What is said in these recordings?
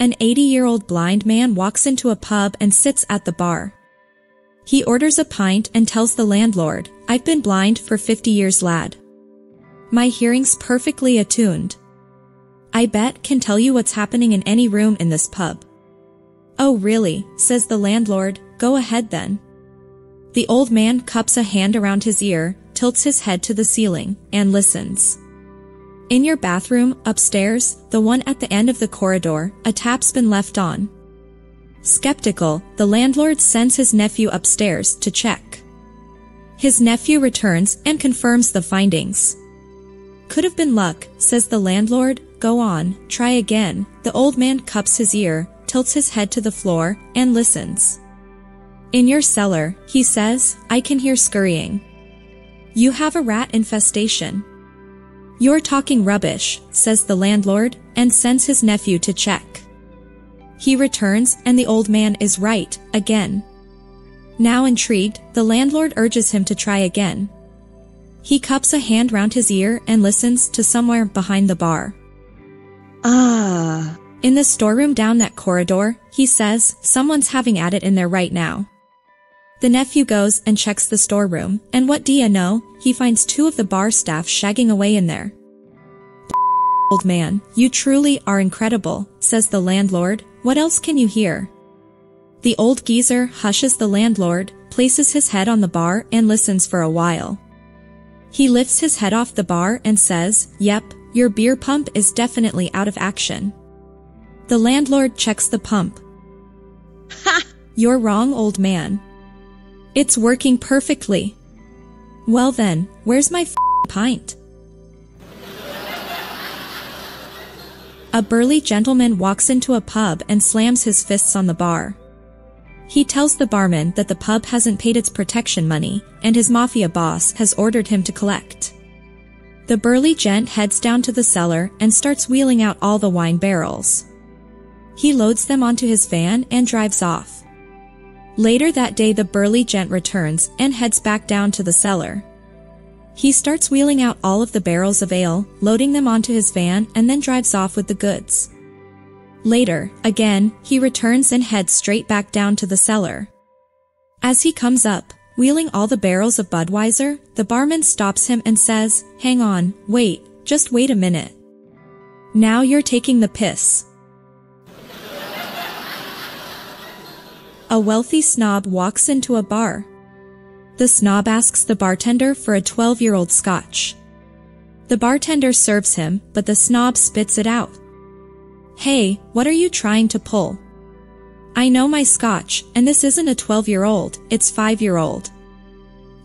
An 80-year-old blind man walks into a pub and sits at the bar. He orders a pint and tells the landlord, "I've been blind for 50 years, lad. My hearing's perfectly attuned. I bet can tell you what's happening in any room in this pub." "Oh really?" says the landlord, "go ahead then." The old man cups a hand around his ear, tilts his head to the ceiling, and listens. In your bathroom, upstairs, the one at the end of the corridor, a tap's been left on. Skeptical, the landlord sends his nephew upstairs to check. His nephew returns and confirms the findings. "Could have been luck," says the landlord. "Go on, try again." The old man cups his ear, tilts his head to the floor, and listens. "In your cellar," he says, "I can hear scurrying. You have a rat infestation." "You're talking rubbish," says the landlord, and sends his nephew to check. He returns and the old man is right, again. Now intrigued, the landlord urges him to try again. He cups a hand round his ear and listens to somewhere behind the bar. In the storeroom down that corridor, he says, "Someone's having at it in there right now." The nephew goes and checks the storeroom, and what do you know, he finds two of the bar staff shagging away in there. "Old man, you truly are incredible," says the landlord. "What else can you hear?" The old geezer hushes the landlord, places his head on the bar and listens for a while. He lifts his head off the bar and says, "Yep, your beer pump is definitely out of action." The landlord checks the pump. "Ha! You're wrong, old man. It's working perfectly." "Well then, where's my pint?" A burly gentleman walks into a pub and slams his fists on the bar. He tells the barman that the pub hasn't paid its protection money, and his mafia boss has ordered him to collect. The burly gent heads down to the cellar and starts wheeling out all the wine barrels. He loads them onto his van and drives off. Later that day the burly gent returns and heads back down to the cellar. He starts wheeling out all of the barrels of ale, loading them onto his van, and then drives off with the goods. Later, again, he returns and heads straight back down to the cellar. As he comes up, wheeling all the barrels of Budweiser, the barman stops him and says, "Hang on, just wait a minute. Now you're taking the piss." A wealthy snob walks into a bar. The snob asks the bartender for a 12-year-old scotch. The bartender serves him, but the snob spits it out. "Hey, what are you trying to pull? I know my scotch, and this isn't a 12-year-old, it's 5-year-old.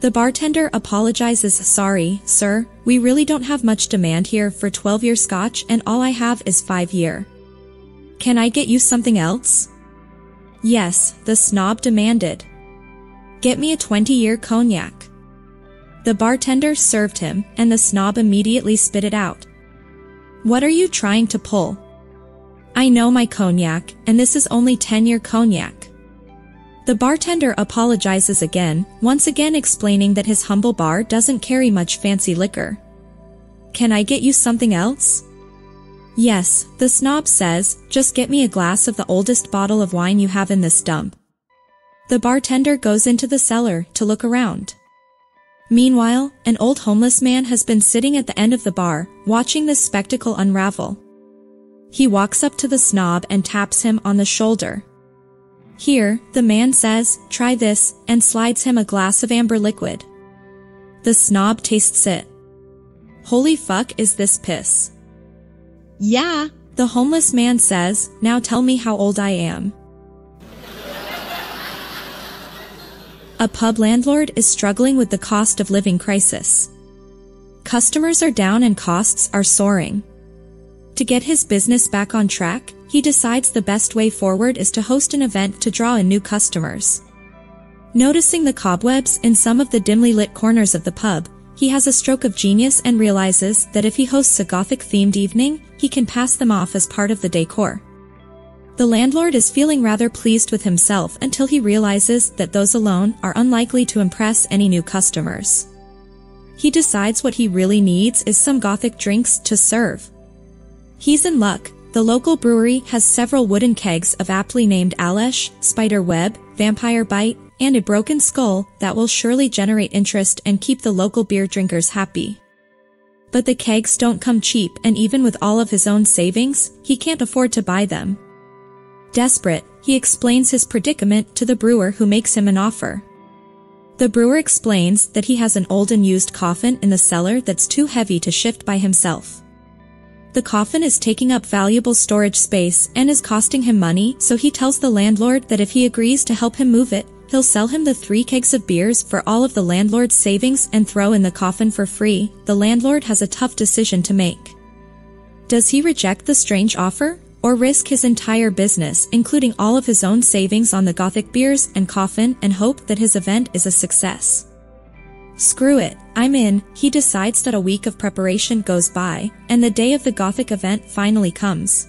The bartender apologizes. "Sorry, sir, we really don't have much demand here for 12-year scotch and all I have is 5-year. Can I get you something else?" "Yes," the snob demanded. "Get me a 20-year cognac." The bartender served him, and the snob immediately spit it out. "What are you trying to pull? I know my cognac, and this is only 10-year cognac." The bartender apologizes again, once again explaining that his humble bar doesn't carry much fancy liquor. "Can I get you something else?" "Yes," the snob says, "just get me a glass of the oldest bottle of wine you have in this dump." The bartender goes into the cellar to look around. Meanwhile, an old homeless man has been sitting at the end of the bar, watching this spectacle unravel. He walks up to the snob and taps him on the shoulder. "Here," the man says, "try this," and slides him a glass of amber liquid. The snob tastes it. "Holy fuck, is this piss?" "Yeah," the homeless man says, "now tell me how old I am." A pub landlord is struggling with the cost of living crisis. Customers are down and costs are soaring. To get his business back on track, he decides the best way forward is to host an event to draw in new customers. Noticing the cobwebs in some of the dimly lit corners of the pub, he has a stroke of genius and realizes that if he hosts a Gothic-themed evening, he can pass them off as part of the decor. The landlord is feeling rather pleased with himself until he realizes that those alone are unlikely to impress any new customers. He decides what he really needs is some Gothic drinks to serve. He's in luck, The local brewery has several wooden kegs of aptly named Alesh, Spider Web, Vampire Bite, and a broken skull that will surely generate interest and keep the local beer drinkers happy. But the kegs don't come cheap, and even with all of his own savings, he can't afford to buy them. Desperate, he explains his predicament to the brewer, who makes him an offer. The brewer explains that he has an old and used coffin in the cellar that's too heavy to shift by himself. The coffin is taking up valuable storage space and is costing him money, so he tells the landlord that if he agrees to help him move it, he'll sell him the 3 kegs of beers for all of the landlord's savings and throw in the coffin for free. The landlord has a tough decision to make. Does he reject the strange offer, or risk his entire business, including all of his own savings, on the Gothic beers and coffin, and hope that his event is a success? Screw it, I'm in. He decides that a week of preparation goes by, and the day of the Gothic event finally comes.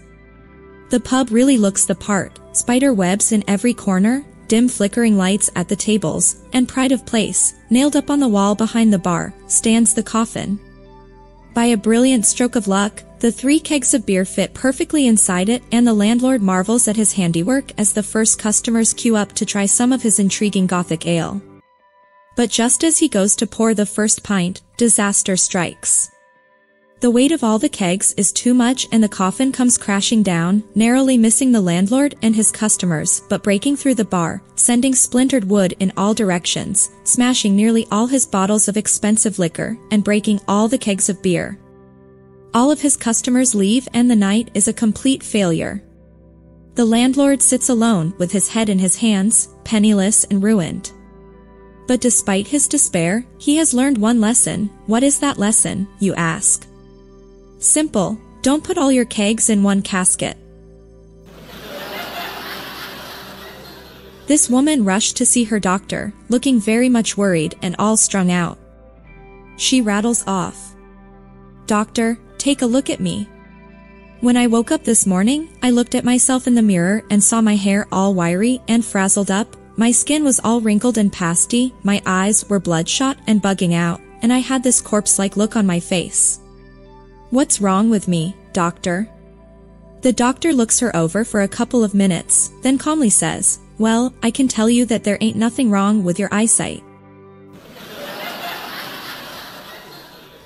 The pub really looks the part, spider webs in every corner, dim flickering lights at the tables, and pride of place, nailed up on the wall behind the bar, stands the coffin. By a brilliant stroke of luck, the 3 kegs of beer fit perfectly inside it, and the landlord marvels at his handiwork as the first customers queue up to try some of his intriguing Gothic ale. But just as he goes to pour the first pint, disaster strikes. The weight of all the kegs is too much, and the coffin comes crashing down, narrowly missing the landlord and his customers, but breaking through the bar, sending splintered wood in all directions, smashing nearly all his bottles of expensive liquor, and breaking all the kegs of beer. All of his customers leave, and the night is a complete failure. The landlord sits alone with his head in his hands, penniless and ruined. But despite his despair, he has learned one lesson. What is that lesson, you ask? Simple, don't put all your kegs in one casket. This woman rushed to see her doctor, looking very much worried and all strung out. She rattles off. Doctor, take a look at me. When I woke up this morning, I looked at myself in the mirror and saw my hair all wiry and frazzled up, my skin was all wrinkled and pasty, my eyes were bloodshot and bugging out, and I had this corpse-like look on my face. What's wrong with me, doctor? The doctor looks her over for a couple of minutes, then calmly says, well, I can tell you that there ain't nothing wrong with your eyesight.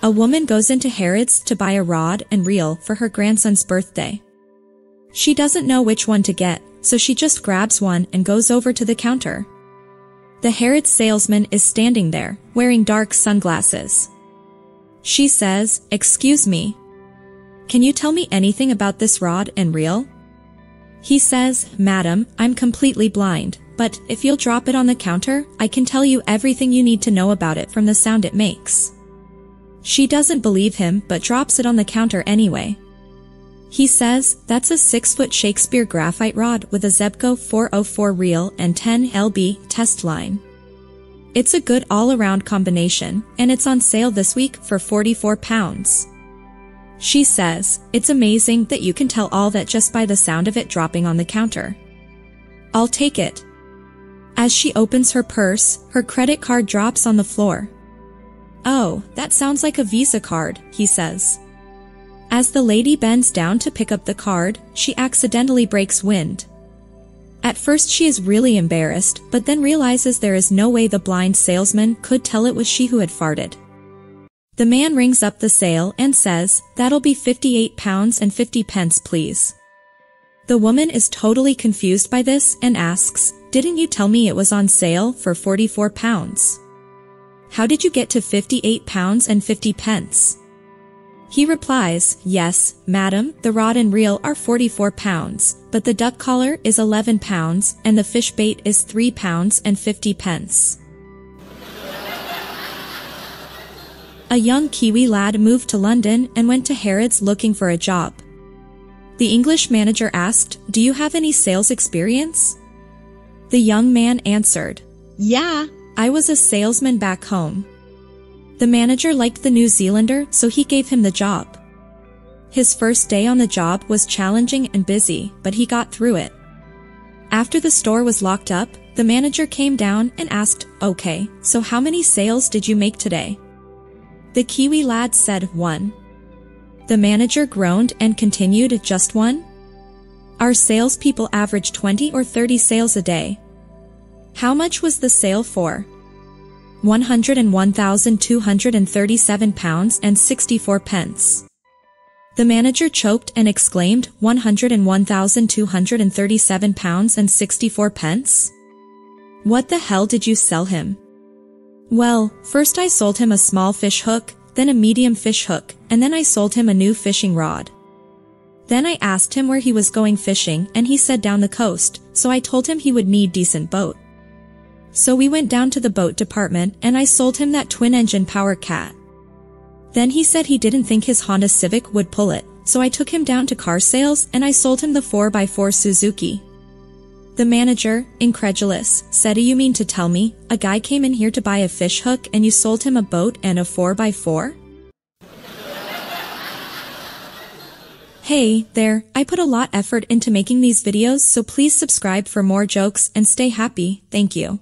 A woman goes into Harrods to buy a rod and reel for her grandson's birthday. She doesn't know which one to get, so she just grabs one and goes over to the counter. The Harrods salesman is standing there, wearing dark sunglasses. She says, excuse me. Can you tell me anything about this rod and reel? He says, madam, I'm completely blind, but if you'll drop it on the counter, I can tell you everything you need to know about it from the sound it makes. She doesn't believe him but drops it on the counter anyway. He says, that's a 6-foot Shakespeare graphite rod with a Zebco 404 reel and 10 lb test line. It's a good all-around combination, and it's on sale this week for £44. She says, it's amazing that you can tell all that just by the sound of it dropping on the counter. I'll take it. As she opens her purse, her credit card drops on the floor. Oh, that sounds like a Visa card, he says. As the lady bends down to pick up the card, she accidentally breaks wind. At first she is really embarrassed, but then realizes there is no way the blind salesman could tell it was she who had farted. The man rings up the sale and says, that'll be £58.50 please. The woman is totally confused by this and asks, didn't you tell me it was on sale for £44? How did you get to £58.50? He replies, yes, madam, the rod and reel are £44, but the duck collar is £11 and the fish bait is £3.50. A young Kiwi lad moved to London and went to Harrods looking for a job. The English manager asked, do you have any sales experience? The young man answered, yeah, I was a salesman back home. The manager liked the New Zealander, so he gave him the job. His first day on the job was challenging and busy, but he got through it. After the store was locked up, the manager came down and asked, okay, so how many sales did you make today? The Kiwi lad said, 1. The manager groaned and continued, just 1? Our salespeople average 20 or 30 sales a day. How much was the sale for? £101,237 and 64 pence. The manager choked and exclaimed, £101,237 and 64 pence? What the hell did you sell him? Well, first I sold him a small fish hook, then a medium fish hook, and then I sold him a new fishing rod. Then I asked him where he was going fishing and he said down the coast, so I told him he would need decent boat. So we went down to the boat department and I sold him that twin-engine power cat. Then he said he didn't think his Honda Civic would pull it, so I took him down to car sales and I sold him the 4x4 Suzuki. The manager, incredulous, said, "You mean to tell me, a guy came in here to buy a fish hook and you sold him a boat and a 4x4? Hey, there, I put a lot effort into making these videos, so please subscribe for more jokes and stay happy, thank you.